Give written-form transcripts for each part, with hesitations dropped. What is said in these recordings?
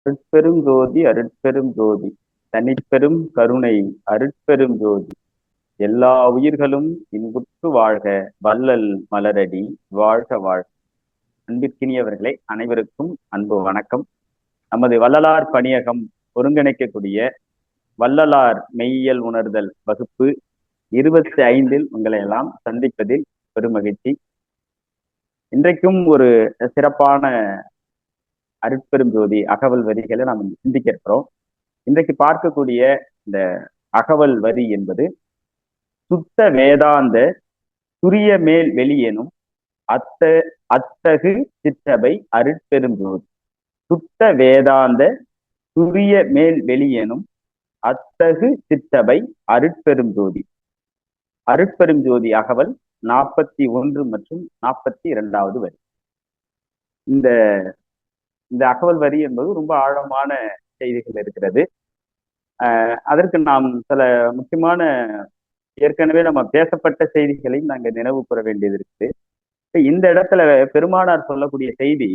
அருட்பெரும் ஜோதி அருட்பெரும் ஜோதி தனிப்பெரும் கருணை அருட்பெரும் ஜோதி எல்லா உயிர்களும் இன்புற்று வாழ்க வள்ளல் மலரடி வாழ்க வாழ்க. அன்பிற்கினியவர்களே, அனைவருக்கும் அன்பு வணக்கம். நமது வள்ளலார் பணியகம் ஒருங்கிணைக்கக்கூடிய வள்ளலார் மெய்யியல் உணர்தல் வகுப்பு 25 உங்களை எல்லாம் சந்திப்பதில் பெருமகிழ்ச்சி. இன்றைக்கும் ஒரு சிறப்பான அருட்பெரும் ஜோதி அகவல் வரிகளை நாம் சிந்திக்க இருக்கிறோம். இன்றைக்கு பார்க்கக்கூடிய இந்த அகவல் வரி என்பது சுத்த வேதாந்த துரிய மேல் வெளியேனும் அத்தகு சிற்றபை அருட்பெரும் ஜோதி. சுத்த வேதாந்த துரிய மேல் வெளியேனும் அத்தகு சிற்றபை அருட்பெரும் ஜோதி. அருட்பெரும் ஜோதி அகவல் 41 மற்றும் 42வது வரி. இந்த இந்த அகவல் வரி என்பது ரொம்ப ஆழமான செய்திகள் இருக்கிறது. அதற்கு நாம் சில முக்கியமான ஏற்கனவே நம்ம பேசப்பட்ட செய்திகளையும் நாங்க நினைவு கூற வேண்டியது இருக்குது. இந்த இடத்துல பெருமானார் சொல்லக்கூடிய செய்தி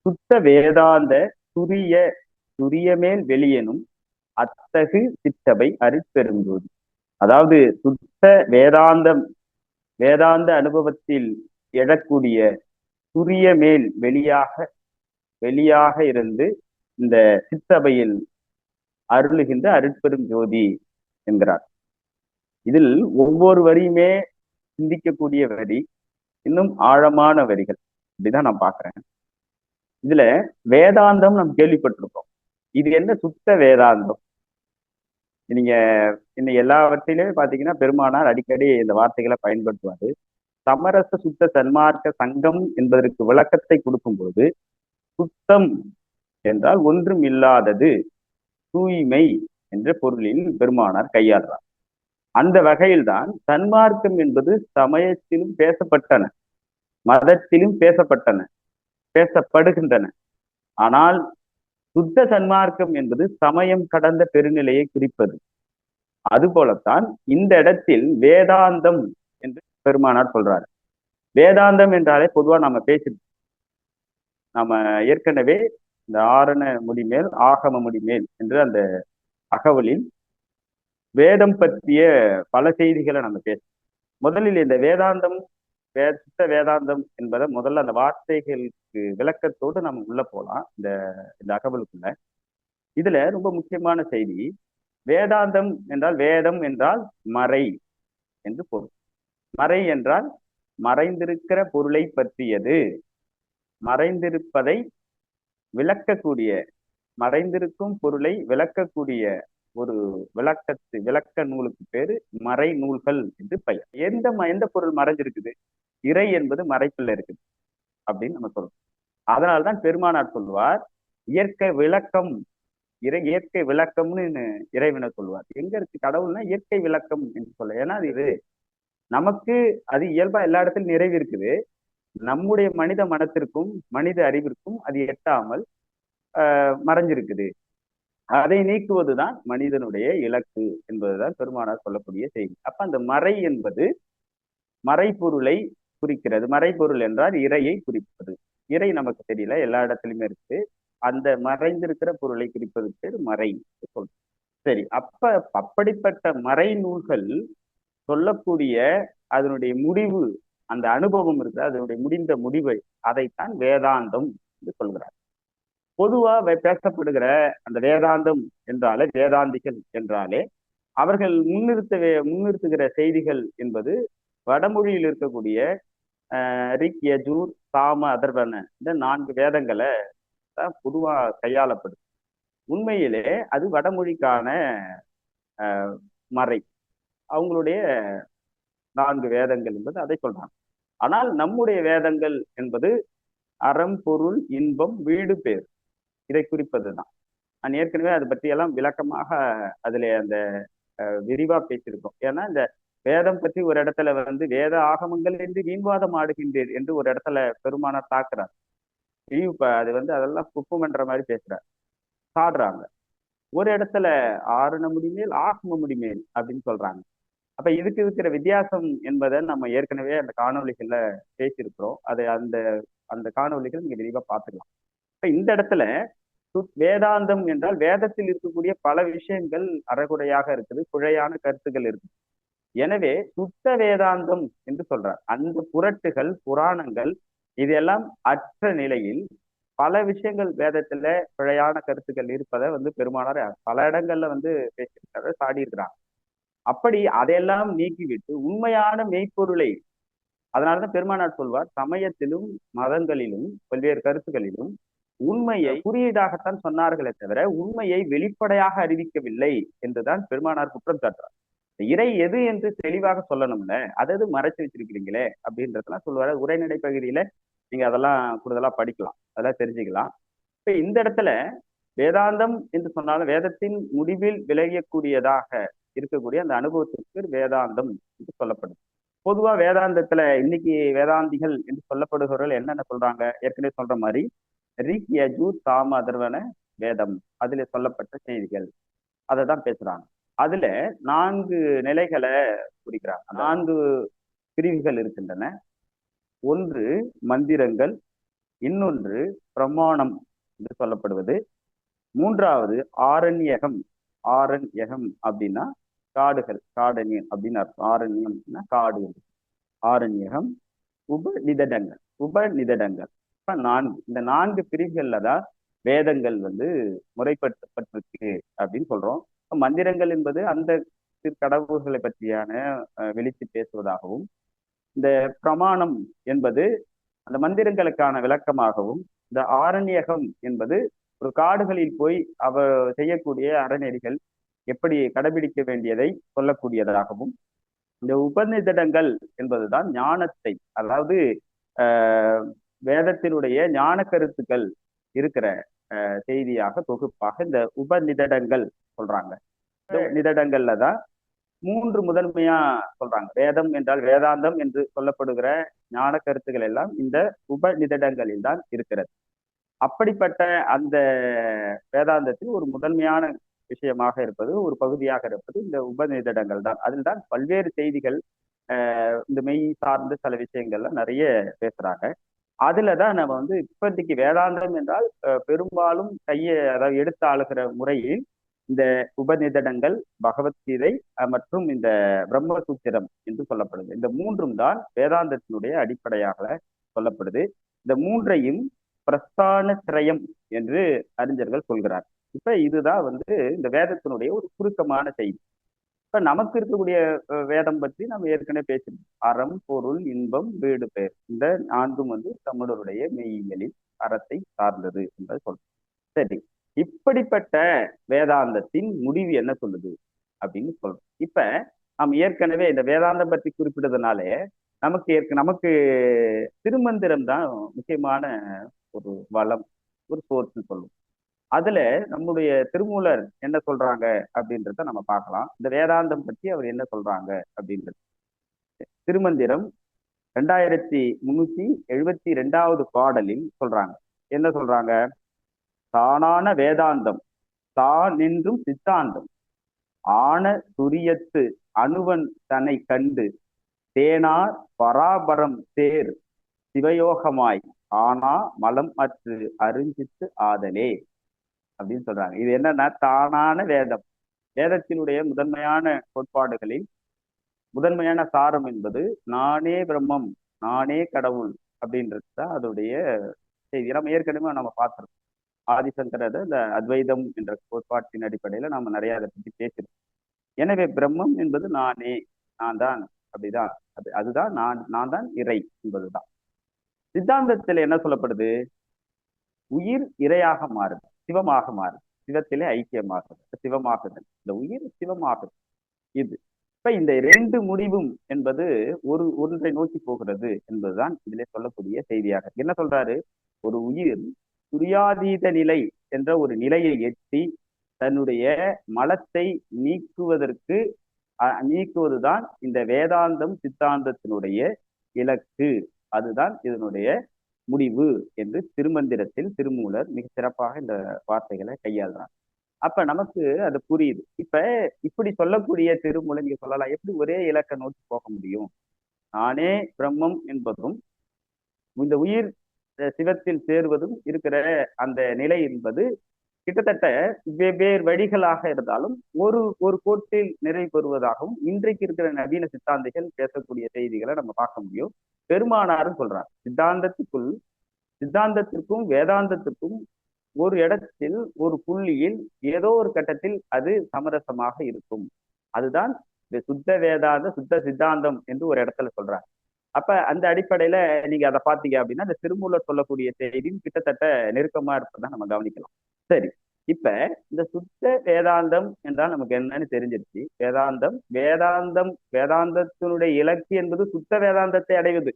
சுத்த வேதாந்த துரிய மேல் வெளியேனும் அத்தகு சிற்றபை அருட்பெரும் ஜோதி. அதாவது சுத்த வேதாந்த அனுபவத்தில் எழக்கூடிய துரிய மேல் வெளியாக இருந்து இந்த சிற்றபையில் அருளுகின்ற அருட்பெரும் ஜோதி என்கிறார். இதில் ஒவ்வொரு வரியுமே சிந்திக்கக்கூடிய வரி, இன்னும் ஆழமான வரிகள். அப்படிதான் நான் பாக்குறேன். இதுல வேதாந்தம் நாம் கேள்விப்பட்டிருக்கோம். இது என்ன சுத்த வேதாந்தம்? நீங்க இன்னும் எல்லாவற்றிலுமே பாத்தீங்கன்னா பெருமானார் அடிக்கடி இந்த வார்த்தைகளை பயன்படுத்துவாரு. சமரச சுத்த சன்மார்க்க சங்கம் என்பதற்கு விளக்கத்தை கொடுக்கும்போது சுத்தம் என்றால் ஒன்றும் இல்லாதது, தூய்மை என்ற பொருளில் பெருமானார் கையாளுறார். அந்த வகையில்தான் சன்மார்க்கம் என்பது சமயத்திலும் பேசப்பட்டன, மதத்திலும் பேசப்படுகின்றன. ஆனால் சுத்த சன்மார்க்கம் என்பது சமயம் கடந்த பெருநிலையை குறிப்பது. அதுபோலத்தான் இந்த இடத்தில் வேதாந்தம் என்று பெருமானார் சொல்றாரு. வேதாந்தம் என்றாலே பொதுவா நாம ஏற்கனவே இந்த ஆரண முடிமேல் ஆகம முடிமேல் என்று அந்த அகவலில் வேதம் பற்றிய பல செய்திகளை நம்ம பேசணும். முதலில் இந்த வேதாந்தம் சுத்த வேதாந்தம் என்பதை முதல்ல அந்த வார்த்தைகளுக்கு விளக்கத்தோடு நம்ம உள்ள போலாம். இந்த அகவலுக்குள்ள இதுல ரொம்ப முக்கியமான செய்தி, வேதாந்தம் என்றால் வேதம் என்றால் மறை என்று பொருள். மறை என்றால் மறைந்திருக்கிற பொருளை பற்றியது, மறைந்திருப்பதை விளக்கக்கூடிய, மறைந்திருக்கும் பொருளை விளக்கக்கூடிய ஒரு விளக்க நூலுக்கு பேரு மறை நூல்கள் என்று பெயர். எந்த பொருள் மறைஞ்சிருக்குது? இறை என்பது மறைப்புல இருக்குது அப்படின்னு நம்ம சொல்றோம். அதனால்தான் பெருமானார் சொல்லுவார் இயற்கை விளக்கம், இயற்கை விளக்கம்னு இறைவனை சொல்லுவார். எங்க இருக்கு கடவுள்னா இயற்கை விளக்கம் என்று சொல்ல. ஏன்னா இது நமக்கு அது இயல்பா எல்லா இடத்திலும் நிறைவு இருக்குது. நம்முடைய மனித மனத்திற்கும் மனித அறிவிற்கும் அது எட்டாமல் மறைஞ்சிருக்குது. அதை நீக்குவதுதான் மனிதனுடைய இலக்கு என்பதுதான் பெருமானார் சொல்லக்கூடிய செய்தி. அப்ப அந்த மறை என்பது மறைப்பொருளை குறிக்கிறது. மறைப்பொருள் என்றால் இறையை குறிப்பது. இறை நமக்கு தெரியல, எல்லா இடத்துலயுமே இருக்கு. அந்த மறைந்திருக்கிற பொருளை குறிப்பதுக்கு பேர் மறை சொல்றோம். சரி, அப்படிப்பட்ட மறை நூல்கள் சொல்லக்கூடிய அதனுடைய முடிவு, அந்த அனுபவம் இருக்கு, அதனுடைய முடிந்த முடிவை, அதைத்தான் வேதாந்தம் என்று சொல்கிறார். பொதுவா பேசப்படுகிற அந்த வேதாந்தம் என்றாலே, வேதாந்திகள் என்றாலே அவர்கள் முன்னிறுத்துகிற செய்திகள் என்பது வடமொழியில் இருக்கக்கூடிய ரிக் யஜூர் சாம அதர்வன இந்த 4 வேதங்களை தான் பொதுவா கையாளப்படுது. உண்மையிலே அது வடமொழிக்கான மறை, அவங்களுடைய 4 வேதங்கள் என்பது அதை சொல்றாங்க. ஆனால் நம்முடைய வேதங்கள் என்பது அறம் பொருள் இன்பம் வீடு பேர், இதை குறிப்பதுதான். நான் ஏற்கனவே அதை பற்றியெல்லாம் விளக்கமாக அதுல அந்த விரிவா பேசியிருக்கோம். ஏன்னா இந்த வேதம் பற்றி ஒரு இடத்துல வேத ஆகமங்கள் என்று வீண்வாதம் ஆடுகின்றேன் என்று ஒரு இடத்துல பெருமானார் தாக்குறார். அது அதெல்லாம் குப்பம் என்ற மாதிரி பேசுறார், சாடுறாங்க. ஒரு இடத்துல ஆரண முடிமேல் ஆகம முடிமேல் அப்படின்னு சொல்றாங்க. அப்ப இதுக்கு இருக்கிற வித்தியாசம் என்பதை நம்ம ஏற்கனவே அந்த காணொலிகள்ல பேசியிருக்கிறோம். அதை அந்த காணொலிகள் நீங்க விரிவா பார்த்துக்கலாம். இப்ப இந்த இடத்துல வேதாந்தம் என்றால் வேதத்தில் இருக்கக்கூடிய பல விஷயங்கள் அறகுறையாக இருக்குது, பிழையான கருத்துக்கள் இருக்கு. எனவே சுத்த வேதாந்தம் என்று சொல்றார். அந்த புரட்டுகள், புராணங்கள் இதெல்லாம் அற்ற நிலையில் பல விஷயங்கள் வேதத்துல பிழையான கருத்துக்கள் இருப்பதை பெருமானார் பல இடங்கள்ல பேசியிருக்காரு, சாடி இருக்கிறாங்க. அப்படி அதையெல்லாம் நீக்கிவிட்டு உண்மையான மெய்ப்பொருளை, அதனாலதான் பெருமானார் சொல்வார், சமயத்திலும் மதங்களிலும் பல்வேறு கருத்துக்களிலும் உண்மையை குறியீடாகத்தான் சொன்னார்களே தவிர உண்மையை வெளிப்படையாக அறிவிக்கவில்லை என்றுதான் பெருமானார் குற்றம் சாட்டுறார். இறை எது என்று தெளிவாக சொல்லணும்ல, அதாவது மறைச்சு வச்சிருக்கிறீங்களே அப்படின்றதெல்லாம் சொல்லுவாரு. உரைநடை பகுதியில நீங்க அதெல்லாம் கூடுதலா படிக்கலாம், அதெல்லாம் தெரிஞ்சுக்கலாம். இப்ப இந்த இடத்துல வேதாந்தம் என்று சொன்னாலும் வேதத்தின் முடிவில் விளையக்கூடியதாக இருக்கக்கூடிய அந்த அனுபவத்திற்கு வேதாந்தம் என்று சொல்லப்படுது. பொதுவா வேதாந்தத்துல இன்னைக்கு வேதாந்திகள் என்று சொல்லப்படுகிறவர்கள் என்னென்ன சொல்றாங்க, ஏற்கனவே சொல்ற மாதிரி ரிக் யஜூர் சாம அதர்வன வேதம், அதுல சொல்லப்பட்ட செய்திகள் அதை தான் பேசுறாங்க. அதுல 4 நிலைகளை குறிக்கிறாங்க, 4 பிரிவுகள் இருக்கின்றன. ஒன்று மந்திரங்கள், இன்னொன்று பிரமாணம் என்று சொல்லப்படுவது, மூன்றாவது ஆரண்யகம். ஆரண்யகம் அப்படின்னா காடுகள், காடன்யம் அப்படின்னு அர்த்தம். ஆரண்யம்னா காடு. ஆரண்யகம், உபநிதடங்கள். உபநிதடங்கள் இப்ப 4, இந்த 4 பிரிவுகள்ல தான் வேதங்கள் முறைப்படுத்தப்பட்டிருக்கு அப்படின்னு சொல்றோம். மந்திரங்கள் என்பது அந்த கடவுள்களை பற்றியான வெளிச்சு பேசுவதாகவும், இந்த பிரமாணம் என்பது அந்த மந்திரங்களுக்கான விளக்கமாகவும், இந்த ஆரண்யகம் என்பது ஒரு காடுகளில் போய் செய்யக்கூடிய அறநெறிகள் எப்படி கடைபிடிக்க வேண்டியதை சொல்லக்கூடியதாகவும், இந்த உபநிடதங்கள் என்பதுதான் ஞானத்தை, அதாவது வேதத்தினுடைய ஞான கருத்துக்கள் இருக்கிற செய்தியாக தொகுப்பாக இந்த உபநிடதங்கள் சொல்றாங்க. நிதடங்கள்ல தான் 3 முதன்மையா சொல்றாங்க. வேதம் என்றால் வேதாந்தம் என்று சொல்லப்படுகிற ஞான கருத்துக்கள் எல்லாம் இந்த உபநிடதங்களில் தான் இருக்கிறது. அப்படிப்பட்ட அந்த வேதாந்தத்தில் ஒரு முதன்மையான விஷயமாக இருப்பது, ஒரு பகுதியாக இருப்பது இந்த உபநிடதங்கள் தான். அதில் தான் பல்வேறு செய்திகள், இந்த மெய் சார்ந்த சில விஷயங்கள்லாம் நிறைய பேசுறாங்க. அதுலதான் நம்ம இப்போதைக்கு வேதாந்தம் என்றால் பெரும்பாலும் அதாவது எடுத்து ஆளுகிற முறையில் இந்த உபநிடதங்கள், பகவத்கீதை மற்றும் இந்த பிரம்மசூத்திரம் என்று சொல்லப்படுது. இந்த 3ம் தான் வேதாந்தத்தினுடைய அடிப்படையாக சொல்லப்படுது. இந்த 3ஐயும் பிரஸ்தான திரயம் என்று அறிஞர்கள் சொல்கிறார். இப்ப இதுதான் இந்த வேதத்தினுடைய ஒரு சுருக்கமான செய்தி. இப்ப நமக்கு இருக்கக்கூடிய வேதம் பற்றி நம்ம ஏற்கனவே பேசிருக்கோம். அறம், பொருள், இன்பம், வீடு, பெயர், இந்த 4ம் தமிழருடைய மெய்யியலில் அறத்தை சார்ந்தது என்பதை சொல்றோம். சரி, இப்படிப்பட்ட வேதாந்தத்தின் முடிவு என்ன சொல்லுது அப்படின்னு சொல்றோம். இப்ப நாம் ஏற்கனவே இந்த வேதாந்தம் பற்றி குறிப்பிட்டதுனாலே நமக்கு திருமந்திரம் தான் முக்கியமான ஒரு வளம், ஒரு சோர்ஸ்ன்னு சொல்லுவோம். அதுல நம்முடைய திருமூலர் என்ன சொல்றாங்க அப்படின்றத நம்ம பார்க்கலாம். இந்த வேதாந்தம் பற்றி அவர் என்ன சொல்றாங்க அப்படின்றது. திருமந்திரம் 2372வது பாடலில் சொல்றாங்க. என்ன சொல்றாங்க? தானான வேதாந்தம் தான் நின்றும் சித்தாந்தம் ஆன துரியத்து அணுவன் தன்னை கண்டு தேனார் பராபரம் தேர் சிவயோகமாய் ஆனா மலம் அற்று அறிஞ்சித்து ஆதலே அப்படின்னு சொல்றாங்க. இது என்னன்னா, தானான வேதம், வேதத்தினுடைய முதன்மையான கோட்பாடுகளில் முதன்மையான சாரம் என்பது நானே பிரம்மம், நானே கடவுள் அப்படின்றது தான் அதோடைய செய்தி. நம்ம ஏற்கனவே நம்ம பார்த்திருக்கோம். ஆதிசங்கரது இந்த அத்வைதம் என்ற கோட்பாட்டின் அடிப்படையில நாம நிறைய அதை பற்றி பேசியிருக்கோம். எனவே பிரம்மம் என்பது நானே, நான் தான், அப்படிதான், அதுதான் நான் தான் இறை என்பதுதான். சித்தாந்தத்தில் என்ன சொல்லப்படுது? உயிர் இறையாக மாறுது, சிவமாக மாறுது, சிவத்திலே ஐக்கியமாகுது, சிவமாகுதல், இந்த உயிர் சிவமாகுது. இது இப்ப இந்த 2 முடிவும் என்பது ஒன்றை நோக்கி போகிறது என்பதுதான் இதிலே சொல்லக்கூடிய செய்தியாக. என்ன சொல்றாரு? ஒரு உயிர் துரியாதீத நிலை என்ற ஒரு நிலையை எட்டி தன்னுடைய மலத்தை நீக்குவதுதான் இந்த வேதாந்தம் சித்தாந்தத்தினுடைய இலக்கு, அதுதான் இதனுடைய முடிவு என்று திருமந்திரத்தில் திருமூலர் மிக சிறப்பாக இந்த வார்த்தைகளை கையாளுறாங்க. அப்ப நமக்கு அது புரியுது. இப்ப இப்படி சொல்லக்கூடிய திருமூலர் நீங்க சொல்லலாம், எப்படி ஒரே இலக்கை நோக்கி போக முடியும்? நானே பிரம்மம் என்பதும் இந்த உயிர் சிவத்தில் சேருவதும் இருக்கிற அந்த நிலை என்பது கிட்டத்தட்ட வெவ்வேறு வழிகளாக இருந்தாலும் ஒரு ஒரு கோட்டில் நிறைவு பெறுவதாகவும் இன்றைக்கு இருக்கிற நவீன சித்தாந்திகள் பேசக்கூடிய செய்திகளை நம்ம பார்க்க முடியும். பெருமானாரும் சொல்றார், சித்தாந்தத்திற்கும் வேதாந்தத்திற்கும் ஒரு இடத்தில் ஒரு புள்ளியில் ஏதோ ஒரு கட்டத்தில் அது சமரசமாக இருக்கும். அதுதான் இந்த சுத்த சித்தாந்தம் என்று ஒரு இடத்துல சொல்றாங்க. அப்ப அந்த அடிப்படையில நீங்க அதை பார்த்தீங்க அப்படின்னா இந்த திருமூலர் சொல்லக்கூடிய செய்தியும் கிட்டத்தட்ட நெருக்கமா இருப்பதை நம்ம கவனிக்கலாம். சரி, இப்ப இந்த சுத்த வேதாந்தம் என்றால் நமக்கு என்னன்னு தெரிஞ்சிருச்சு. வேதாந்தத்தினுடைய இலக்கு என்பது சுத்த வேதாந்தத்தை அடைவது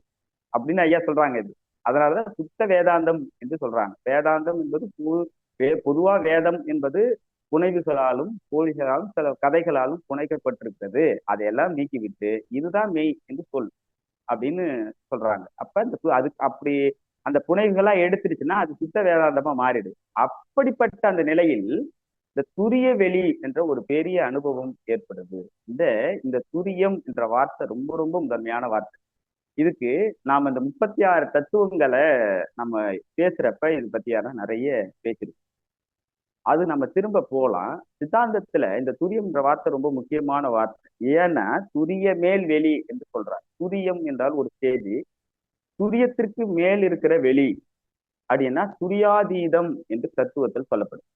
அப்படின்னு ஐயா சொல்றாங்க. இது அதனாலதான் சுத்த வேதாந்தம் என்று சொல்றாங்க. வேதாந்தம் என்பது பொதுவா வேதம் என்பது புனைவுகளாலும் போலிகளாலும் சில கதைகளாலும் புனைக்கப்பட்டிருக்கிறது. அதையெல்லாம் நீக்கிவிட்டு இதுதான் மெய் என்று சொல் அப்படின்னு சொல்றாங்க. அப்ப அது அப்படி அந்த புனைவுகளா எடுத்துருச்சுன்னா அது சுத்த வேதாந்தமா மாறிடு. அப்படிப்பட்ட அந்த நிலையில் இந்த துரிய வெளி என்ற ஒரு பெரிய அனுபவம் ஏற்படுது. இந்த துரியம் என்ற வார்த்தை ரொம்ப ரொம்ப முதன்மையான வார்த்தை. இதுக்கு நாம இந்த 36 தத்துவங்களை நம்ம பேசுறப்ப இது பத்தியான நிறைய பேசிருக்கோம். அது நம்ம திரும்ப போலாம். சித்தாந்தத்துல இந்த துரியம் என்ற வார்த்தை ரொம்ப முக்கியமான வார்த்தை. ஏன்னா துரிய மேல் வெளி என்று சொல்றார். துரியம் என்றால் ஒரு ஸ்டேஜ், துரியத்திற்கு மேல் இருக்கிற வெளி அப்படின்னா துரியாதீதம் என்று தத்துவத்தில் சொல்லப்படும்.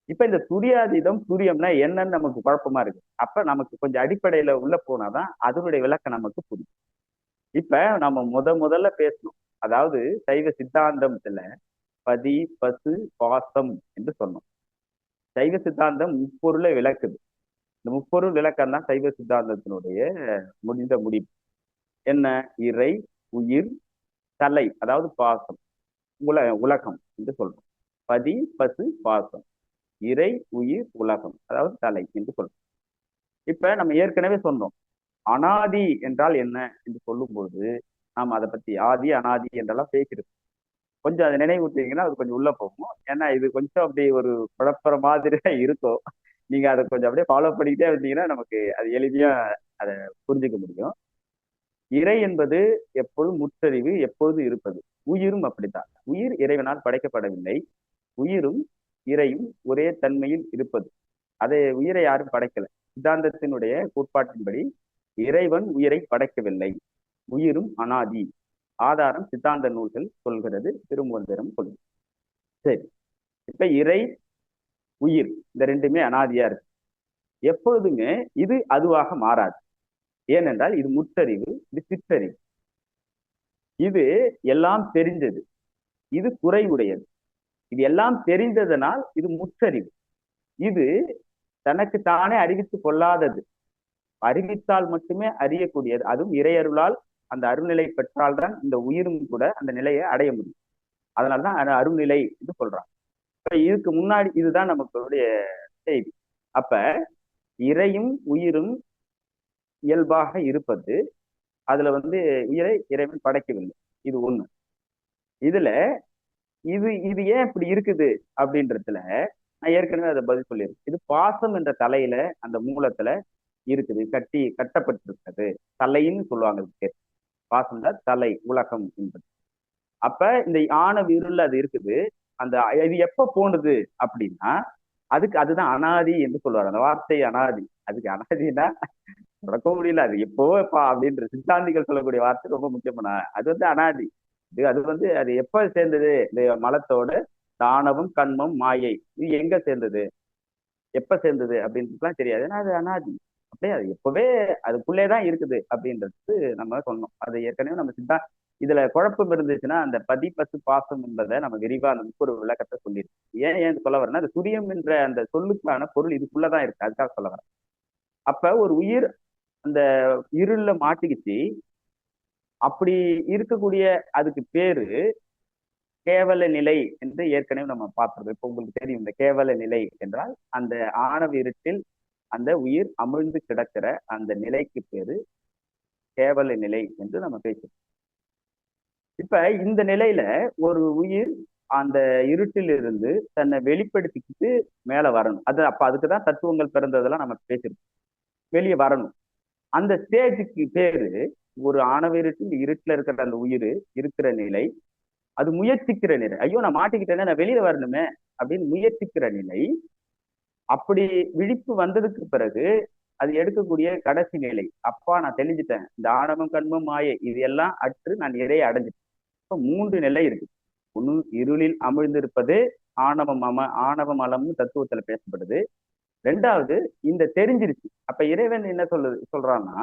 இப்ப இந்த துரியாதீதம் துரியம்னா என்னன்னு நமக்கு குழப்பமா இருக்கு. அப்ப நமக்கு கொஞ்சம் அடிப்படையில உள்ள போனாதான் அதனுடைய விளக்கம் நமக்கு புரியும். இப்ப நம்ம முதல்ல பேசணும். அதாவது சைவ சித்தாந்தத்துல பதி பசு பாசம் என்று சொன்னோம். சைவ சித்தாந்தம் முப்பொருளை விளக்குது. இந்த முப்பொருள் விளக்கம் தான் சைவ சித்தாந்தத்தினுடைய முடிந்த முடிவு. என்ன? இறை, உயிர், தலை, அதாவது பாசம், உலகம் என்று சொல்றோம். பதி பசு பாசம், இறை, உயிர், உலகம், அதாவது தலை என்று சொல்றோம். இப்ப நம்ம ஏற்கனவே சொன்னோம் அனாதி என்றால் என்ன என்று சொல்லும்போது நாம் அதை பத்தி ஆதி அனாதி என்றெல்லாம் பேசிருக்கோம். கொஞ்சம் அதை நினைவூட்டீங்கன்னா அது கொஞ்சம் உள்ள போகும். ஏன்னா இது கொஞ்சம் அப்படி ஒரு குழப்பற மாதிரியா இருக்கும். நீங்க அதை கொஞ்சம் அப்படியே ஃபாலோ பண்ணிக்கிட்டே வந்தீங்கன்னா நமக்கு அது எளிமையா அதை புரிஞ்சுக்க முடியும். இறை என்பது எப்பொழுதும் முற்றறிவு, எப்பொழுதும் இருப்பது. உயிரும் அப்படித்தான். உயிர் இறைவனால் படைக்கப்படவில்லை. உயிரும் இறையும் ஒரே தன்மையில் இருப்பது. அதை உயிரை யாரும் படைக்கல. சித்தாந்தத்தினுடைய கோட்பாட்டின்படி இறைவன் உயிரை படைக்கவில்லை. உயிரும் அனாதி. ஆதாரம் சித்தாந்த நூல்கள் சொல்கிறது, திருமூலரும் சொல்லுது. சரி, இப்ப இறை உயிர் இந்த ரெண்டுமே அனாதியா இருக்கு. எப்பொழுதுமே இது அதுவாக மாறாது. ஏனென்றால் இது முற்றறிவு, இது சிற்றறிவு. இது எல்லாம் தெரிந்தது, இது குறைவுடையது. இது எல்லாம் தெரிந்ததனால் இது முற்றறிவு. இது தனக்கு தானே அறிவித்து கொள்ளாதது. அறிவித்தால் மட்டுமே அறியக்கூடியது. அதுவும் இறையருளால் அந்த அருள்நிலை பெற்றால்தான் இந்த உயிரும் கூட அந்த நிலையை அடைய முடியும். அதனால்தான் அருள்நிலை என்று சொல்றாங்க. இதுக்கு முன்னாடி இதுதான் நமக்கு செய்தி. அப்ப இறையும் உயிரும் இயல்பாக இருப்பது. அதுல உயிரை இறைவன் படைக்கவில்லை. இது ஒண்ணு. இதுல இது ஏன் இப்படி இருக்குது அப்படின்றதுல நான் ஏற்கனவே அதை பதில் சொல்லியிருக்கேன். இது பாசம் என்ற தலையில அந்த மூலத்துல இருக்குது, கட்டப்பட்டிருக்கிறது. தலைன்னு சொல்லுவாங்க. பாசம் தான் தலை, உலகம் என்பது. அப்ப இந்த ஆணவ இருள் அது இருக்குது. அந்த இது எப்ப போனது அப்படின்னா அதுதான் அனாதி என்று சொல்லுவாங்க. அந்த வார்த்தை அனாதி. அதுக்கு அனாதினா தொடக்க முடியல. அது எப்போப்பா அப்படின்ற சித்தாந்திகள் சொல்லக்கூடிய வார்த்தை ரொம்ப முக்கியமான. அது அனாதி. அது எப்ப சேர்ந்தது? இந்த மலத்தோட தானவம் கண்மம் மாயை இது எங்க சேர்ந்தது, எப்ப சேர்ந்தது அப்படின்றதுலாம் தெரியாது. ஏன்னா அது அனாதி. அப்படியே அது எப்பவே அதுக்குள்ளேதான் இருக்குது அப்படின்றது நம்ம சொன்னோம். அது ஏற்கனவே நம்ம இதுல குழப்பம் இருந்துச்சுன்னா அந்த பதி பசு பாசம் என்பதை நம்ம விரிவா அந்த ஒரு விளக்கத்தை சொல்லியிருக்கோம். ஏன் சொல்ல வரேன்னா அந்த துரியம் என்ற அந்த சொல்லுக்கான பொருள் இதுக்குள்ளதான் இருக்கு. அதுக்காக சொல்ல வரேன். அப்ப ஒரு உயிர் அந்த இருள்ல மாட்டிக்கிச்சு. அப்படி இருக்கக்கூடிய அதுக்கு பேரு கேவல நிலை என்று ஏற்கனவே நம்ம பார்த்திருக்கோம். இப்ப உங்களுக்கு தெரியும் இந்த கேவல நிலை என்றால் அந்த ஆணவ இருட்டில் அந்த உயிர் அமிழ்ந்து கிடக்கிற அந்த நிலைக்கு பேரு கேவல நிலை என்று நம்ம பேசுறோம். இப்ப இந்த நிலையில ஒரு உயிர் அந்த இருட்டில் இருந்து தன்னை வெளிப்படுத்திக்கிட்டு மேல வரணும். அப்ப அதுக்குதான் தத்துவங்கள் பிறந்ததெல்லாம் நம்ம பேசிருக்கோம். வெளியே வரணும். அந்த ஸ்டேஜுக்கு பேரு ஒரு ஆணவ இருட்டுல இருக்கிற அந்த உயிர் இருக்கிற நிலை. அது முயற்சிக்கிற நிலை. ஐயோ நான் மாட்டிக்கிட்டேன்னா நான் வெளியில வரணுமே அப்படின்னு முயற்சிக்கிற நிலை. அப்படி விழிப்பு வந்ததுக்கு பிறகு அது எடுக்கக்கூடிய கடைசி நிலை, அப்பா நான் தெளிஞ்சிட்டேன், இந்த ஆணவம் கண்மம் மாயை இது எல்லாம் அற்று நான் இறையை அடைஞ்சிட்டேன். இப்ப 3 நிலை இருக்கு. ஒண்ணு இருளில் அமிழ்ந்திருப்பது ஆணவ மலம்னு தத்துவத்துல பேசப்படுது. ரெண்டாவது இந்த தெரிஞ்சிருச்சு. அப்ப இறைவன் என்ன சொல்றான்னா,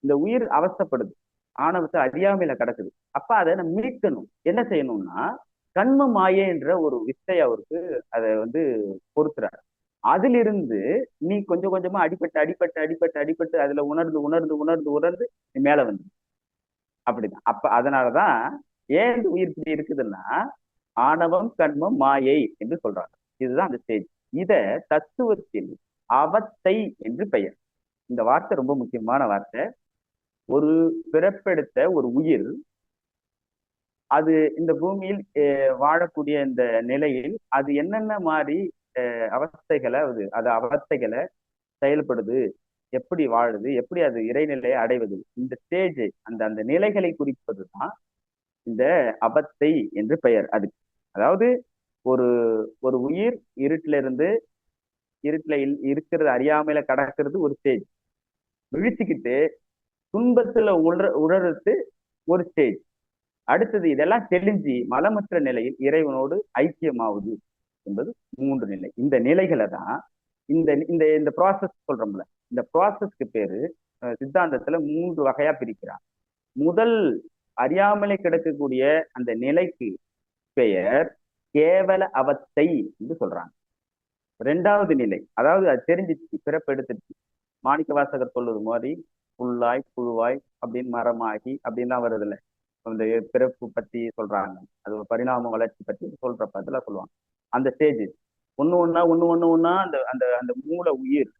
இந்த உயிர் அவஸ்தைப்படுது, ஆணவத்தை அறியாமையில கிடக்குது. அப்ப அதை நம்ம மீட்கணும். என்ன செய்யணும்னா, கண்ம மாயை என்ற ஒரு வித்தை அவருக்கு அதை பொறுத்துறாரு. அதிலிருந்து நீ கொஞ்சம் கொஞ்சமா அடிபட்டு அடிபட்டு அடிபட்டு அடிபட்டு அதுல உணர்ந்து உணர்ந்து உணர்ந்து உணர்ந்து நீ மேல வந்து அப்படிதான். அப்ப அதனாலதான் ஏன் இந்த உயிர் இப்படி இருக்குதுன்னா, ஆணவம் கண்மம் மாயை என்று சொல்றாங்க. இதுதான் அந்த ஸ்டேஜ். இத தத்துவத்தில் அவத்தை என்று பெயர். இந்த வார்த்தை ரொம்ப முக்கியமான வார்த்தை. ஒரு பிறப்பெடுத்த ஒரு உயிர் அது இந்த பூமியில் வாழக்கூடிய இந்த நிலையில் அது என்னென்ன மாதிரி அவஸ்தைகளை அது அவஸ்தைகளை செயல்படுது, எப்படி வாழுது, எப்படி அது இறைநிலையை அடைவது, இந்த ஸ்டேஜ் அந்த அந்த நிலைகளை குறிப்பதுதான் இந்த அவத்தை என்று பெயர் அதுக்கு. அதாவது ஒரு ஒரு உயிர் இருட்டுல இருக்கிறது அறியாமையில கடக்கிறது ஒரு ஸ்டேஜ். விழிச்சுக்கிட்டு துன்பத்துல உணர்றது ஒரு ஸ்டேஜ். அடுத்தது இதெல்லாம் தெளிஞ்சு மலமற்ற நிலையில் இறைவனோடு ஐக்கியமாவது என்பது 3 நிலை. இந்த நிலைகளை தான் இந்த இந்த இந்த ப்ராசஸ் சொல்றோம்ல, இந்த ப்ராசஸ்க்கு பேரு சித்தாந்தத்துல 3 வகையா பிரிக்கிறான். முதல் அறியாமலே கிடக்கக்கூடிய அந்த நிலைக்கு பெயர் கேவல அவத்தை என்று சொல்றாங்க. 2வது நிலை, அதாவது அது தெரிஞ்சிச்சு, பிறப்பெடுத்துச்சு. மாணிக்க வாசகர் சொல்லுது மாதிரி புல்லாய் புழுவாய் அப்படின்னு மரமாகி அப்படின்லாம் வருதுல்ல, அந்த பிறப்பு பத்தி சொல்றாங்க. அது ஒரு பரிணாம வளர்ச்சி பத்தி சொல்றப்ப அதெல்லாம் சொல்லுவாங்க. அந்த ஸ்டேஜ் ஒண்ணு ஒண்ணா அந்த அந்த அந்த மூல உயிர்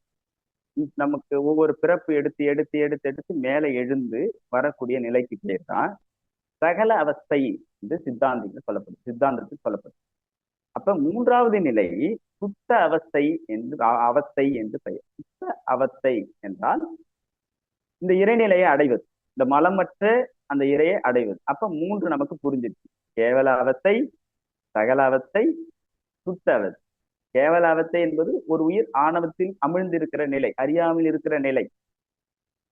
நமக்கு ஒவ்வொரு பிறப்பு எடுத்து எடுத்து எடுத்து எடுத்து மேலே எழுந்து வரக்கூடிய நிலைக்கு பேர் தான் சகல அவஸ்தை என்று சித்தாந்தத்தில் சொல்லப்படுது. அப்ப 3வது நிலை சுத்த அவஸ்தை என்று பெயர். சுத்த அவஸ்தை என்றால் இந்த இறைநிலையை அடைவது, இந்த மலமற்ற அந்த இறையை அடைவது. அப்ப 3 நமக்கு புரிஞ்சிருச்சு. கேவல அவஸ்தை, சகல அவஸ்தை, சுத்த அவஸ்தை. கேவல அவஸ்தை என்பது ஒரு உயிர் ஆணவத்தில் அமிழ்ந்திருக்கிற நிலை, அறியாமல் இருக்கிற நிலை.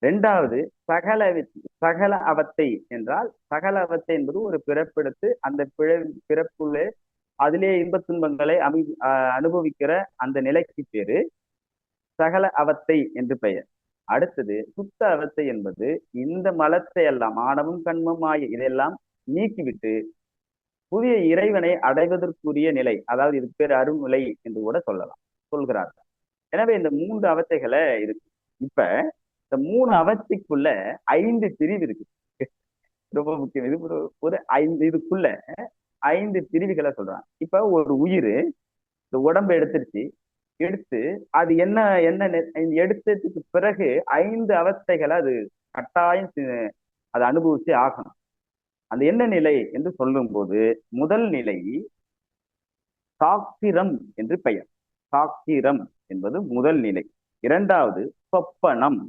2வது சகல அவத்தை என்றால், சகல அவத்தை என்பது ஒரு பிறப்பெடுத்து அந்த பிறப்புள்ளே அதிலே இன்ப துன்பங்களை அனுபவிக்கிற அந்த நிலைக்கு பேரு சகல அவத்தை என்று பெயர். அடுத்தது சுத்த அவத்தை என்பது இந்த மலத்தை எல்லாம் ஆணவம் கண்மம் மாயை இதெல்லாம் நீக்கிவிட்டு புதிய இறைவனை அடைவதற்குரிய நிலை, அதாவது இது பேர் அருள்நிலை என்று கூட சொல்கிறார்கள். எனவே இந்த 3 அவத்தைகளை இருக்கு. இப்ப இந்த 3 அவத்தைக்குள்ள 5 பிரிவு இருக்கு. ரொம்ப முக்கியம். இது ஒரு 5 இதுக்குள்ள 5 பிரிவுகளை சொல்றாங்க. இப்ப ஒரு உயிர் இந்த உடம்பு எடுத்து அது என்ன என்ன எடுத்ததுக்கு பிறகு 5 அவஸ்தைகளை அது கட்டாயம் அதை அனுபவிச்சு ஆகணும். அந்த என்ன நிலை என்று சொல்லும் போது முதல் நிலை சாக்கிரம் என்று பெயர். சாக்கிரம் என்பது முதல் நிலை. 2வது சொப்பனம்,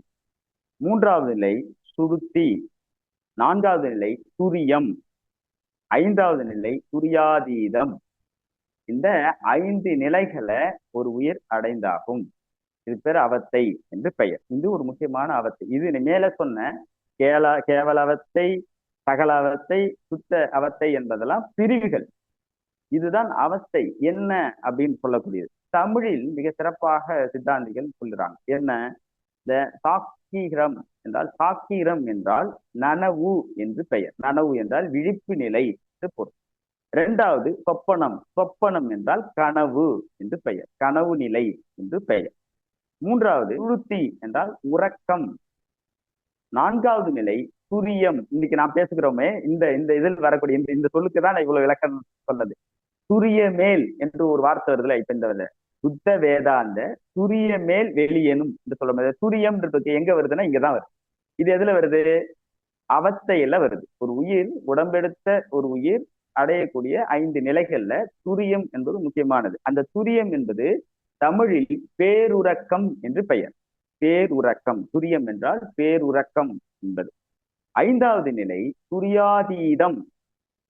3வது நிலை சுருத்தி, 4வது நிலை துரியம், 5வது நிலை துரியாதீதம். இந்த 5 நிலைகளை ஒரு உயிர் அடைந்தாகும். இது பேர் அவத்தை என்று பெயர். இது ஒரு முக்கியமான அவத்தை. இது மேல சொன்ன கேவல அவத்தை, சகல அவத்தை, சுத்த அவத்தை என்பதெல்லாம் பிரிவுகள். இதுதான் அவஸ்தை என்ன அப்படின்னு சொல்லக்கூடியது. தமிழில் மிக சிறப்பாக சித்தாந்திகள் சொல்லுறாங்க. என்ன? இந்த சாக்கிரம் என்றால், சாக்கிரம் என்றால் நனவு என்று பெயர். நனவு என்றால் விழிப்பு நிலை என்று பொருள். 2வது சொப்பனம், சொப்பனம் என்றால் கனவு என்று பெயர், கனவு நிலை என்று பெயர். 3வது சுழுத்தி என்றால் உறக்கம். 4வது நிலை துரியம். இன்னைக்கு நான் பேசுகிறோமே இந்த இந்த இதில் வரக்கூடிய இந்த சொல்லுக்கு தான் இவ்வளவு விளக்கம் சொன்னது. துரிய மேல் என்று ஒரு வார்த்தை வருதுல, இப்ப இந்த சுத்த வேதாந்த துரிய மேல் வெளியேனும் என்று சொல்ல முடியாது. துரியம்ன்றது எங்க வருதுன்னா இங்கதான் வருது. இது எதுல வருது? அவஸ்தையில வருது. ஒரு உயிர் உடம்பெடுத்த ஒரு உயிர் அடையக்கூடிய 5 நிலைகள்ல துரியம் என்பது முக்கியமானது. அந்த துரியம் என்பது தமிழில் பேருறக்கம் என்று பெயர். பேருறக்கம், துரியம் என்றால் பேருறக்கம் என்பது. 5வது நிலை துரியாதீதம்,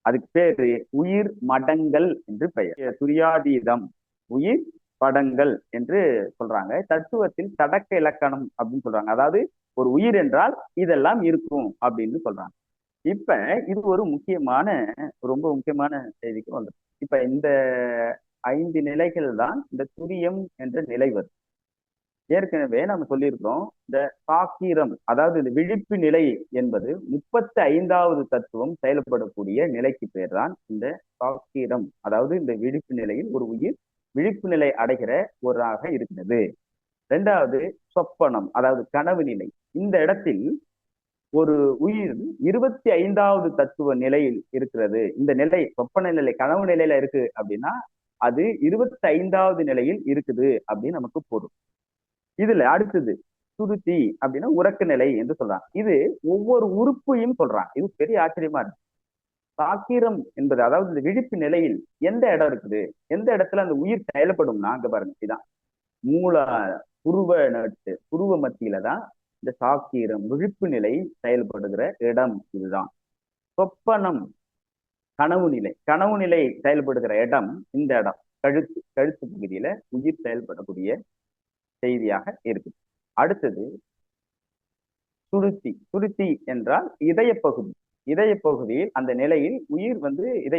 அதுக்கு பேரு உயிர் மடங்கள் என்று பெயர். துரியாதீதம் உயிர் படங்கள் என்று சொல்றாங்க. தத்துவத்தில் தடக்க இலக்கணம் அப்படின்னு சொல்றாங்க. அதாவது ஒரு உயிர் என்றால் இதெல்லாம் இருக்கும் அப்படின்னு சொல்றாங்க. இப்ப இது ஒரு முக்கியமான, ரொம்ப முக்கியமான செய்திக்கு வந்துடும். இப்ப இந்த 5 நிலைகள் தான் இந்த துரியம் என்ற நிலை வருது. ஏற்கனவே நம்ம சொல்லியிருக்கிறோம், இந்த சாக்கிரம், அதாவது இந்த விழிப்பு நிலை என்பது 35வது தத்துவம் செயல்படக்கூடிய நிலைக்கு பேர் தான் இந்த சாக்கிரம். அதாவது இந்த விழிப்பு நிலையில் ஒரு உயிர் விழிப்பு நிலை அடைகிற ஒராக இருக்கிறது. இரண்டாவது சொப்பனம், அதாவது கனவு நிலை. இந்த இடத்தில் ஒரு உயிர் 25வது தத்துவ நிலையில் இருக்கிறது. இந்த நிலை சொப்பன நிலை, கனவு நிலையில இருக்கு அப்படின்னா அது 25வது நிலையில் இருக்குது அப்படின்னு நமக்கு பொருள். இதுல அடுத்தது சுருதி அப்படின்னா உறக்க நிலை என்று சொல்றாங்க. இது ஒவ்வொரு உறுப்பையும் சொல்றாங்க. இது பெரிய ஆச்சரியமா இருக்கு. சாக்கிரம் என்பது, அதாவது இந்த விழிப்பு நிலையில் எந்த இடம் இருக்குது, எந்த இடத்துல அந்த உயிர் செயல்படும்னா, அங்க பாருங்க, இதுதான் மூல புருவ நட்டு, புருவ மத்தியில தான் இந்த சாக்கிரம் விழிப்பு நிலை செயல்படுகிற இடம். இதுதான் சொப்பனம், கனவு நிலை. கனவு நிலை செயல்படுகிற இடம் இந்த இடம், கழுத்து, கழுத்து பகுதியில உயிர் செயல்படக்கூடிய செய்தியாக இருக்குது. அடுத்தது சுருத்தி. சுருத்தி என்றால் இதய பகுதி. இதய பகுதியில் அந்த நிலையில் உயிர்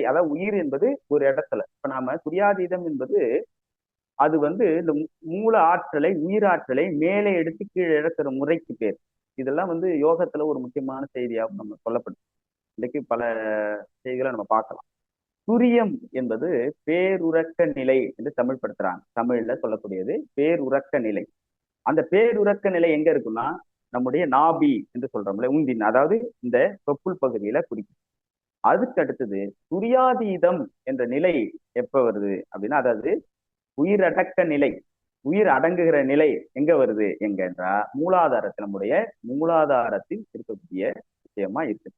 அதாவது உயிர் என்பது ஒரு இடத்துல, இப்ப நாம துரியாதீதம் என்பது அது இந்த மூல ஆற்றலை, உயிராற்றலை மேலே எடுத்து கீழே இழக்கிற முறைக்கு பேர். இதெல்லாம் யோகத்துல ஒரு முக்கியமான செய்தியாகவும் நம்ம சொல்லப்படுது. இன்னைக்கு பல செய்திகளை நம்ம பார்க்கலாம். துரியம் என்பது பேருறக்க நிலை என்று தமிழ் படுத்துறாங்க. தமிழ்ல சொல்லக்கூடியது பேருறக்க நிலை. அந்த பேருறக்க நிலை எங்க இருக்குன்னா, நம்முடைய நாபி என்று சொல்றோம்ல, உந்தின், அதாவது இந்த தொப்புள் பகுதியில குறிக்கும். அதுக்கு அடுத்தது துரியாதீதம் என்ற நிலை எப்ப வருது அப்படின்னா, அதாவது உயிரடக்க நிலை, உயிர் அடங்குகிற நிலை எங்க வருது எங்கன்றா மூலாதாரத்தில், நம்முடைய மூலாதாரத்தில் இருக்கக்கூடிய விஷயமா இருக்கு.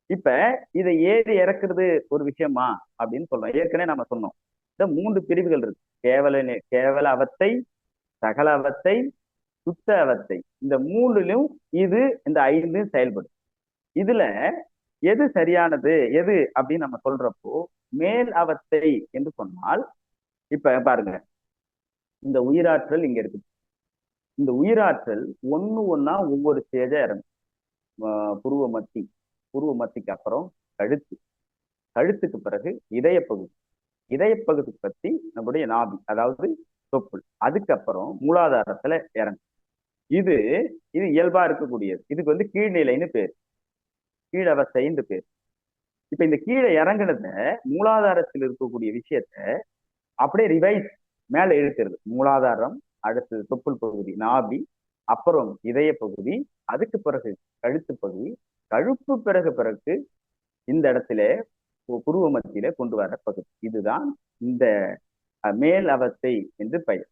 இப்ப இதை ஏறி இறக்குறது ஒரு விஷயமா அப்படின்னு சொல்றோம். ஏற்கனவே நம்ம சொன்னோம், இந்த 3 பிரிவுகள் இருக்கு. கேவல அவத்தை, சகல அவத்தை, சுத்த அவத்தை. இந்த 3லும் இந்த 5 செயல்படும். இதுல எது சரியானது எது அப்படின்னு நம்ம சொல்றப்போ, மேல் அவத்தை என்று சொன்னால், இப்ப பாருங்க, இந்த உயிராற்றல் இங்க இருக்கு. இந்த உயிராற்றல் ஒண்ணா ஒவ்வொரு ஸ்டேஜா இறங்கும். புருவ மத்தி, புருவ மத்திக்கு அப்புறம் கழுத்து, கழுத்துக்கு பிறகு இதய பகுதி, இதய பகுதி பத்தி நம்முடைய நாபி, அதாவது தொப்புள், அதுக்கப்புறம் மூலாதாரத்துல இறங்கும். இது இயல்பா இருக்கக்கூடியது. இதுக்கு கீழ்நிலைன்னு பேர், கீழவசைன்னு பேர். இப்ப இந்த கீழே இறங்குனத மூலாதாரத்தில் இருக்கக்கூடிய விஷயத்த அப்படியே ரிவைஸ் மேல இழுக்கிறது. மூலாதாரம், அடுத்தது தொப்புள் பகுதி, நாபி, அப்புறம் இதய பகுதி, அதுக்கு பிறகு கழுத்து பகுதி, கழுப்பு பிறகு இந்த இடத்துல புருவ மத்தியில கொண்டு வர பகுதி. இதுதான் இந்த மேல் அவஸ்தை என்று பெயர்.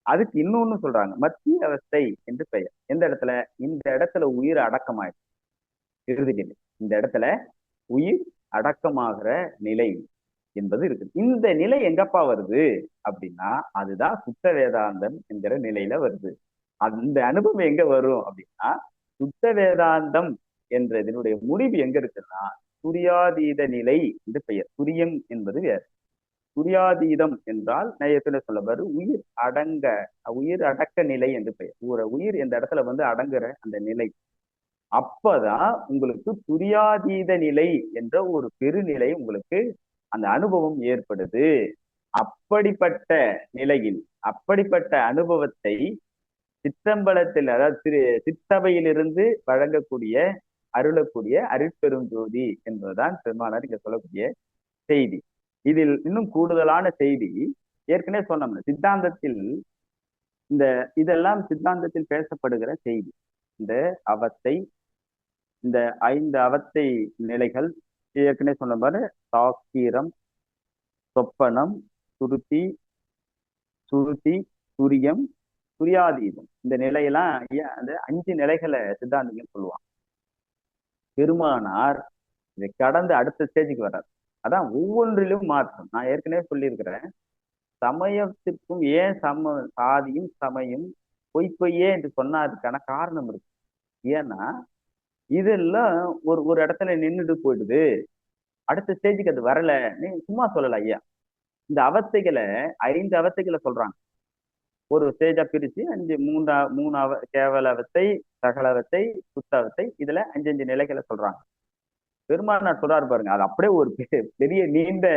அதுக்கு இன்னொன்னு சொல்றாங்க, மத்திய அவஸ்தை என்று பெயர். எந்த இடத்துல? இந்த இடத்துல உயிர் அடக்கமாயிடும், இறுதி நிலை. இந்த இடத்துல உயிர் அடக்கமாகிற நிலை என்பது இருக்கு. இந்த நிலை எங்கப்பா வருது அப்படின்னா, அதுதான் சுத்த வேதாந்தம் என்கிற நிலையில வருது. அந்த அனுபவம் எங்க வரும் அப்படின்னா, சுத்த வேதாந்தம் என்ற இதனுடைய முடிவு எங்க இருக்குன்னா, துரியாதீத நிலை என்று பெயர். துரியம் என்பது வேறு, துரியாதீதம் என்றால் நயத்துல சொல்லப்பாரு உயிர் அடக்க நிலை என்று பெயர். உயிர் இந்த இடத்துல அடங்குற அந்த நிலை. அப்பதான் உங்களுக்கு துரியாதீத நிலை என்ற ஒரு பெருநிலை உங்களுக்கு அந்த அனுபவம் ஏற்படுது. அப்படிப்பட்ட நிலையில், அப்படிப்பட்ட அனுபவத்தை சிற்றம்பலத்தில், அதாவது சித்தவையிலிருந்து வழங்கக்கூடிய, அருளக்கூடிய அருட்பெரும் ஜோதி என்பதுதான் பெருமானார் இங்க சொல்லக்கூடிய செய்தி. இதில் இன்னும் கூடுதலான செய்தி ஏற்கனவே சொன்னோம்ல, சித்தாந்தத்தில் இதெல்லாம் சித்தாந்தத்தில் பேசப்படுகிற செய்தி. இந்த அவத்தை, இந்த 5 அவத்தை நிலைகள் ஏற்கனவே சொன்ன பாரு, சாக்கிரம், சொப்பனம், சுருதி, துரியம், துரியாதீதம். இந்த நிலையெல்லாம் அந்த 5 நிலைகளை சித்தாந்தங்கள் சொல்லுவாங்க. பெருமானார் இதை கடந்து அடுத்த ஸ்டேஜுக்கு வர்றார். அதான் ஒவ்வொன்றிலும் மாற்றம். நான் ஏற்கனவே சொல்லியிருக்கிறேன், சமயத்திற்கும் ஏன் சாதியும் சமயம் பொய்யே என்று சொன்னா அதுக்கான காரணம் இருக்கு. ஏன்னா இதெல்லாம் ஒரு இடத்துல நின்றுட்டு போயிடுது, அடுத்த ஸ்டேஜுக்கு அது வரல. நீ சும்மா சொல்லல ஐயா, இந்த அவஸ்தைகளை 5 அவஸ்தைகளை சொல்றாங்க. ஒரு ஸ்டேஜா பிரிச்சு 5 மூணு கேவல அவஸ்தை, சகல அவஸ்தை, சுத்த அவஸ்தை, இதுல 5 நிலைகளை சொல்றாங்க. பெருமானார் சொல்றாரு பாருங்க, அது அப்படியே ஒரு பெரிய நீண்ட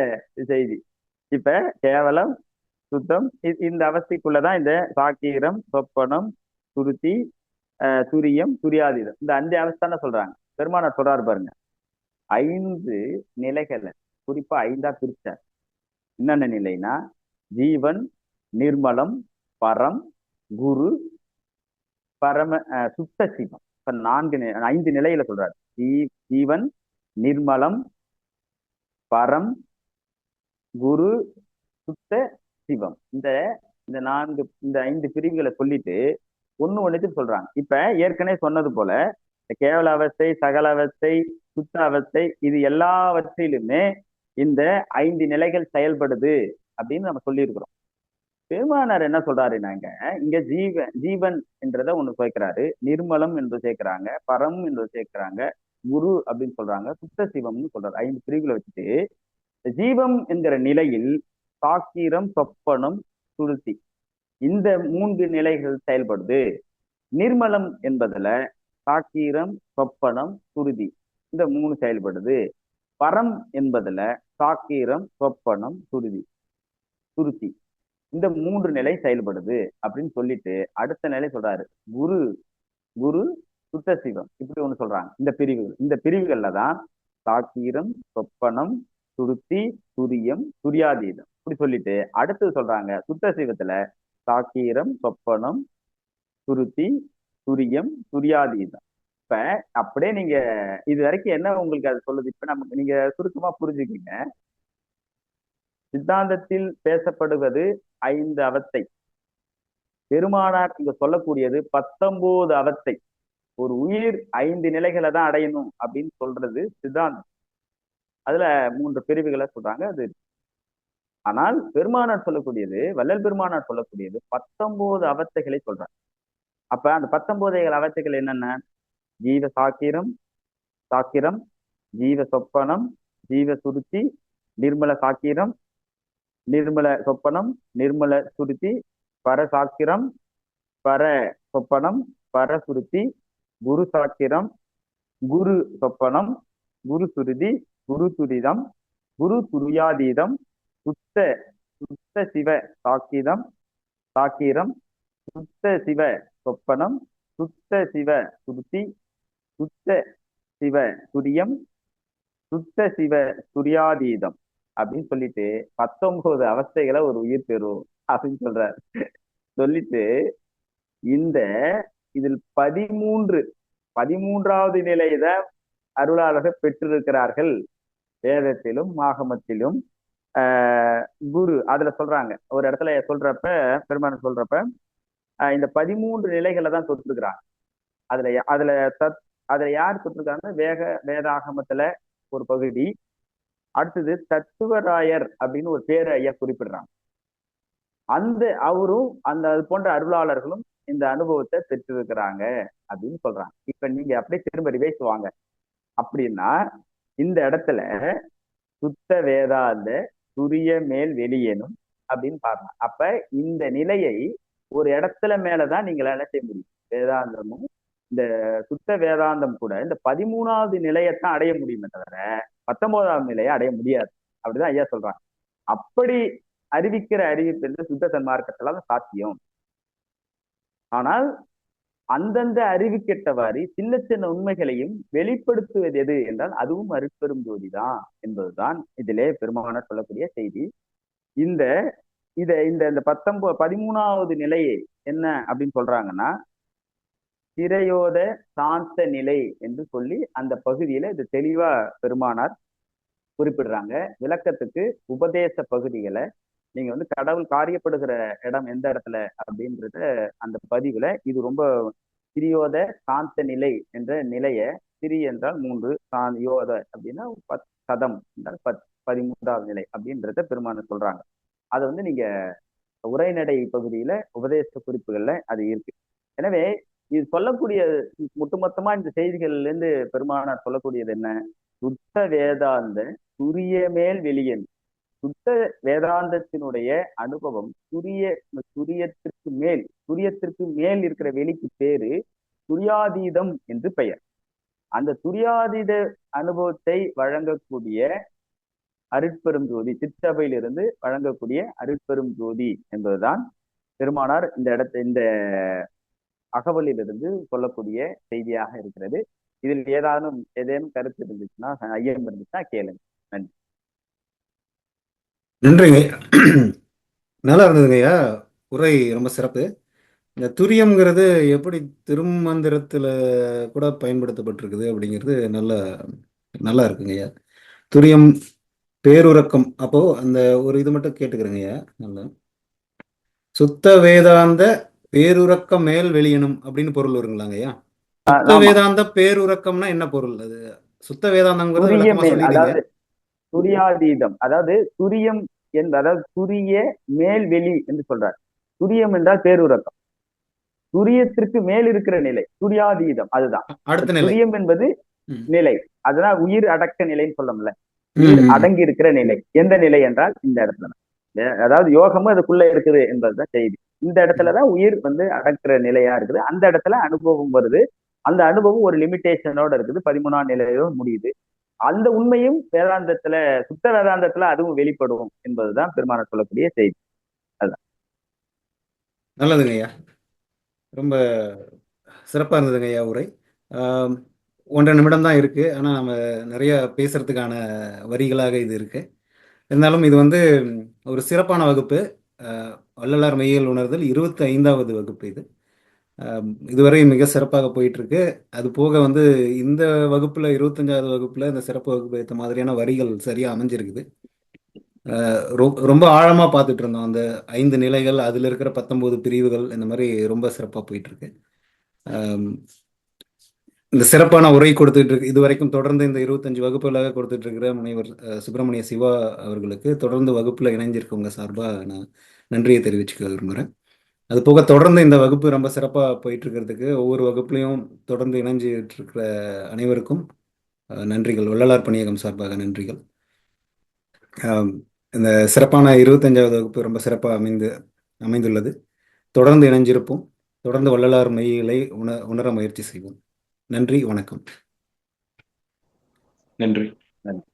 செய்தி. இப்ப கேவலம், சுத்தம், இந்த அவஸ்தைக்குள்ளதான் இந்த சாக்கீரம், சொப்பனம், சுருத்தி, துரியம், துரியாதீதம், இந்த 5 அவஸ்தான சொல்றாங்க. பெருமானார் சொல்றாரு பாருங்க, 5 நிலைகளை குறிப்பா 5ஆ பிரிச்சார். என்னென்ன நிலைனா, ஜீவன், நிர்மலம், பரம், குரு, பரம சுத்த சிவம். இப்ப 5 நிலையில சொல்றாரு. ஜீவன், நிர்மலம், பரம், குரு, சுத்த சிவம். இந்த இந்த 5 பிரிவுகளை சொல்லிட்டு ஒண்ணுக்கு சொல்றாங்க. இப்ப ஏற்கனவே சொன்னது போல கேவல அவஸ்தை, சகல அவஸ்தை, சுத்த அவஸ்தை, இது எல்லாவற்றிலுமே இந்த 5 நிலைகள் செயல்படுது அப்படின்னு நம்ம சொல்லியிருக்கிறோம். பெருமானார் என்ன சொல்றாருனாங்க, இங்க ஜீவன் என்றதை ஒண்ணு சேர்க்கிறாரு, நிர்மலம் என்று சேர்க்கிறாங்க, பரம் என்று சேர்க்கிறாங்க, குரு அப்படின்னு சொல்றாங்க, சுத்த சிவம்னு சொல்றாரு. 5 பிரிவுகளை வச்சுட்டு ஜீவம் என்கிற நிலையில் சாக்கீரம், சொப்பனம், சுருத்தி, இந்த 3 நிலைகள் செயல்படுது. நிர்மலம் என்பதுல சாக்கீரம், சொப்பனம், சுருதி, இந்த 3 செயல்படுது. பரம் என்பதுல சாக்கீரம், சொப்பனம், சுருத்தி, இந்த 3 நிலை செயல்படுது அப்படின்னு சொல்லிட்டு அடுத்த நிலை சொல்றாரு, குரு, சுத்த சிவம், இப்படி ஒண்ணு சொல்றாங்க. இந்த பிரிவுகள்ல தான் சாக்கீரம், சொப்பனம், சுருத்தி, துரியம், துரியாதீதம், இப்படி சொல்லிட்டு அடுத்தது சொல்றாங்க, சுத்த சிவத்துல சாக்கீரம், சொப்பனம், சுருத்தி, துரியம், துரியாதீதம். இப்ப அப்படியே நீங்க இது வரைக்கும் என்ன உங்களுக்கு அது சொல்லுது, இப்ப நமக்கு நீங்க சுருக்கமா புரிஞ்சுக்கீங்க. சித்தாந்தத்தில் பேசப்படுவது 5 அவஸ்தை. பெருமானார் இங்க சொல்லக்கூடியது 19 அவஸ்தை. ஒரு உயிர் 5 நிலைகளை தான் அடையணும் அப்படின்னு சொல்றது சித்தாந்தம். அதுல 3 பிரிவுகளை சொல்றாங்க. அது ஆனால் பெருமானார் சொல்லக்கூடியது, வள்ளல் பெருமானார் சொல்லக்கூடியது 19 அவஸ்தைகளை சொல்றாங்க. அப்ப அந்த 19 அவஸ்தைகள் என்னென்ன? ஜீவ சாக்கிரம், ஜீவ சொப்பனம், ஜீவ சுருத்தி, நிர்மல சாக்கிரம், நிர்மல சொப்பனம், நிர்மல சுருத்தி, பர சாக்கிரம், பர சொப்பனம், பர சுருத்தி, குரு சாக்கிரம், குரு சொப்பனம், குரு சுருதி, குரு துரிதம், குரு துரியாதீதம், சுத்த சிவ சாக்கிரம், சுத்த சிவ சொப்பனம், சுத்த சிவ சுருத்தி, சுத்த சிவ துரியம், சுத்த சிவ துரியாதீதம் அப்படின்னு சொல்லிட்டு 19 அவஸ்தைகளை ஒரு உயிர் பெறும் அப்படின்னு சொல்றாரு. சொல்லிட்டு இந்த இதில் 13வது நிலையில அருளாளர்கள் பெற்றிருக்கிறார்கள். வேதத்திலும் ஆகமத்திலும் குரு அதுல சொல்றாங்க. ஒரு இடத்துல சொல்றப்ப பெருமான் சொல்றப்ப இந்த 13 நிலைகளை தான் தொட்டிருக்கிறாங்க. அதுல யார் தொட்டிருக்காங்க? வேதாகமத்துல ஒரு பகுதி. அடுத்தது தத்துவராயர் அப்படின்னு ஒரு பேரை ஐயா குறிப்பிடுறாங்க. அவரும் அது போன்ற அருளாளர்களும் இந்த அனுபவத்தை பெற்றிருக்கிறாங்க அப்படின்னு சொல்றாங்க. இப்ப நீங்க அப்படியே திரும்ப ரிவைஸ் வாங்க. அப்படின்னா இந்த இடத்துல சுத்த வேதாந்த துரிய மேல் வெளியேனும் அப்படின்னு பாருங்க. அப்ப இந்த நிலையை ஒரு இடத்துல மேலதான் நீங்க என்ன செய்ய முடியும். வேதாந்தமும் இந்த சுத்த வேதாந்தம் கூட இந்த 13வது நிலையத்தான் அடைய முடியுமே தவிர 19வது நிலையை அடைய முடியாது. அப்படிதான் ஐயா சொல்றாங்க. அப்படி அறிவிக்கிற அறிவிப்பு சுத்த சன்மார்க்கத்துல தான் சாத்தியம். ஆனால் அந்தந்த அறிவிக்கேற்றவாறு சின்ன சின்ன உண்மைகளையும் வெளிப்படுத்துவது எது என்றால் அதுவும் அருட்பெரும் ஜோதிதான் என்பதுதான் இதிலே பெருமானார் சொல்லக்கூடிய செய்தி. இந்த 13வது நிலையை என்ன அப்படின்னு சொல்றாங்கன்னா, சிறையோத சாந்த நிலை என்று சொல்லி அந்த பகுதியில இது தெளிவா பெருமானார் குறிப்பிடுறாங்க. விளக்கத்துக்கு உபதேச பகுதிகளை நீங்க கடவுள் காரியப்படுகிற இடம் எந்த இடத்துல அப்படின்றத அந்த பதிவுல இது ரொம்ப சிறியோத சாந்த நிலை என்ற நிலைய, சிறி என்றால் 3, யோத அப்படின்னா சதம் என்றால் 13வது நிலை அப்படின்றத பெருமானார் சொல்றாங்க. அதை நீங்க உரைநடை பகுதியில உபதேச குறிப்புகள்ல அது இருக்கு. எனவே இது சொல்லக்கூடிய ஒட்டுமொத்தமா இந்த செய்திகள்ல இருந்து பெருமானார் சொல்லக்கூடியது என்ன? சுத்த வேதாந்த துரிய மேல் வெளியன். சுத்த வேதாந்தத்தினுடைய அனுபவம் துரியத்திற்கு மேல் இருக்கிற வெளிக்கு பேரு துரியாதீதம் என்று பெயர். அந்த துரியாதீத அனுபவத்தை வழங்கக்கூடிய அருட்பெரும் ஜோதி, சிற்றபையிலிருந்து வழங்கக்கூடிய அருட்பெரும் ஜோதி என்பதுதான் பெருமானார் இந்த அகவலிலிருந்து சொல்லக்கூடிய செய்தியாக இருக்கிறது. இதில் ஏதேனும் கருத்து இருந்துச்சுன்னா, ஐயம் இருந்துச்சுன்னா கேளுங்க. நன்றி. நன்றிங்க. நல்லா இருந்ததுங்கய்யா, உரை ரொம்ப சிறப்பு. இந்த துரியம்ங்கிறது எப்படி திருமந்திரத்துல கூட பயன்படுத்தப்பட்டிருக்குது அப்படிங்கிறது நல்லா இருக்குங்கய்யா. துரியம் பேருறக்கம். அப்போ அந்த ஒரு இது மட்டும் கேட்டுக்கிறேங்கய்யா. நல்லா சுத்த வேதாந்த பேருறக்க மேல் வெளியணும் அப்படின்னு பொருள் வருங்களாங்கய்யா? சுத்த ஆமா, வேதாந்த பேருறக்கம்னா என்ன பொருள்? அது சுத்த வேதாந்தம்ங்கிறது துரிய விளக்கமா மேல், சொல்லிடுங்க. அதாவது துரியாதீதம், அதாவது துரியம் அதாவது துரிய மேல் வெளி என்று சொல்றார். துரியம் என்றால் பேருறக்கம், துரியத்திற்கு மேல் இருக்கிற நிலை துரியாதீதம். அதுதான் அடுத்த நிலை. துரியம் என்பது ம். நிலை. அதனால் உயிர் அடக்க நிலைன்னு சொல்லமுல, உயிர் அடங்கி இருக்கிற நிலை. எந்த நிலை என்றால் இந்த இடத்துல, அதாவது யோகமும் அதுக்குள்ள இருக்குது என்பதுதான் செய்தி. இந்த இடத்துலதான் உயிர் அடக்கிற நிலையா இருக்குது. அந்த இடத்துல அனுபவம் வருது. அந்த அனுபவம் ஒரு லிமிட்டேஷனோட இருக்குது, 13ஆம் நிலையோ முடியுது. அந்த உண்மையும் வேதாந்தத்துல, சுத்த வேதாந்தத்துல அதுவும் வெளிப்படும் என்பதுதான் பெருமானார் சொல்லக்கூடிய செய்தி. அதுதான். நல்லதுங்க ஐயா, ரொம்ப சிறப்பா இருந்ததுங்க ஐயா உரை. 1.5 நிமிடம் தான் இருக்கு, ஆனா நம்ம நிறைய பேசுறதுக்கான வரிகளாக இது இருக்கு. இருந்தாலும் இது ஒரு சிறப்பான வகுப்பு. வள்ளலார் மெய்யியல் உணர்தல் 25வது வகுப்பு இது. இதுவரை மிக சிறப்பாக போயிட்டு இருக்கு. அது போக இந்த வகுப்புல 25வது வகுப்புல இந்த சிறப்பு வகுப்பு ஏற்ற மாதிரியான வரிகள் சரியா அமைஞ்சிருக்குது. ரொம்ப ஆழமா பார்த்துட்டு இருந்தோம் அந்த 5 நிலைகள், அதுல இருக்கிற 19 பிரிவுகள், இந்த மாதிரி ரொம்ப சிறப்பா போயிட்டு இருக்கு. இந்த சிறப்பான உரை கொடுத்துட்டு இருக்கு இதுவரைக்கும் தொடர்ந்து இந்த 25 வகுப்புகளாக கொடுத்துட்டு இருக்கிற முனைவர் சுப்பிரமணிய சிவா அவர்களுக்கு தொடர்ந்து வகுப்புல இணைஞ்சிருக்கவங்க சார்பா நான் நன்றியை தெரிவிச்சுக்க விரும்புகிறேன். அது போக தொடர்ந்து இந்த வகுப்பு ரொம்ப சிறப்பாக போயிட்டு இருக்கிறதுக்கு ஒவ்வொரு வகுப்புலையும் தொடர்ந்து இணைஞ்சிட்டு இருக்கிற அனைவருக்கும் நன்றிகள். வள்ளலார் பணியகம் சார்பாக நன்றிகள். இந்த சிறப்பான 25வது வகுப்பு ரொம்ப சிறப்பாக அமைந்துள்ளது. தொடர்ந்து இணைஞ்சிருப்போம். தொடர்ந்து வள்ளலார் மெய்யியலை உணர முயற்சி செய்வோம். நன்றி, வணக்கம். நன்றி. நன்றி.